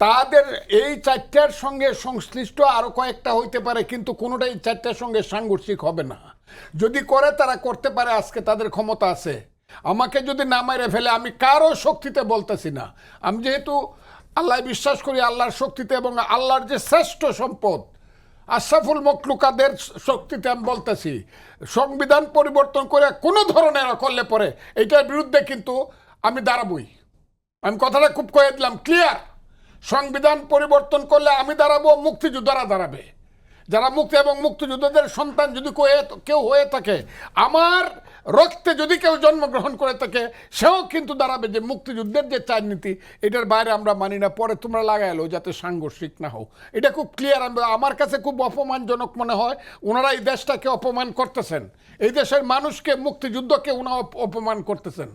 তাদের এই চারটার সঙ্গে সংশ্লিষ্ট আরো কয়েকটা হইতে পারে, কিন্তু কোনোটাই চারটার সঙ্গে সাংঘর্ষিক হবে না। যদি করে তারা করতে পারে, আজকে তাদের ক্ষমতা আছে। আমাকে যদি না মেরে ফেলে, আমি কারো শক্তিতে বলতেছি না, আমি যেহেতু আল্লাহ বিশ্বাস করি, আল্লাহর শক্তিতে এবং আল্লাহর যে শ্রেষ্ঠ সম্পদ আশরাফুল মখলুকাদের শক্তিতে আমি বলতেছি, সংবিধান পরিবর্তন করে কোনো ধরনের করলে পরে এটার বিরুদ্ধে কিন্তু আমি দাঁড়াবই। আমি কথাটা খুব কয়ে দিলাম, ক্লিয়ার। সংবিধান পরিবর্তন করলে আমি দাঁড়াবো, মুক্তিযোদ্ধারা দাঁড়াবে। যারা মুক্তি এবং মুক্তিযোদ্ধাদের সন্তান যদি কেউ হয়ে থাকে, আমার রক্তে যদি কেউ জন্মগ্রহণ করে থাকে, সেও কিন্তু দাঁড়াবে যে মুক্তিযুদ্ধের যে চার নীতি, এটার বাইরে আমরা মানি না। পরে তোমরা লাগাইলো যাতে সাংঘর্ষিক না হোক, এটা খুব ক্লিয়ার। আমার কাছে খুব অপমানজনক মনে হয় ওনারা এই দেশটাকে অপমান করতেছেন, এই দেশের মানুষকে, মুক্তিযুদ্ধকে ওনারা অপমান করতেছেন।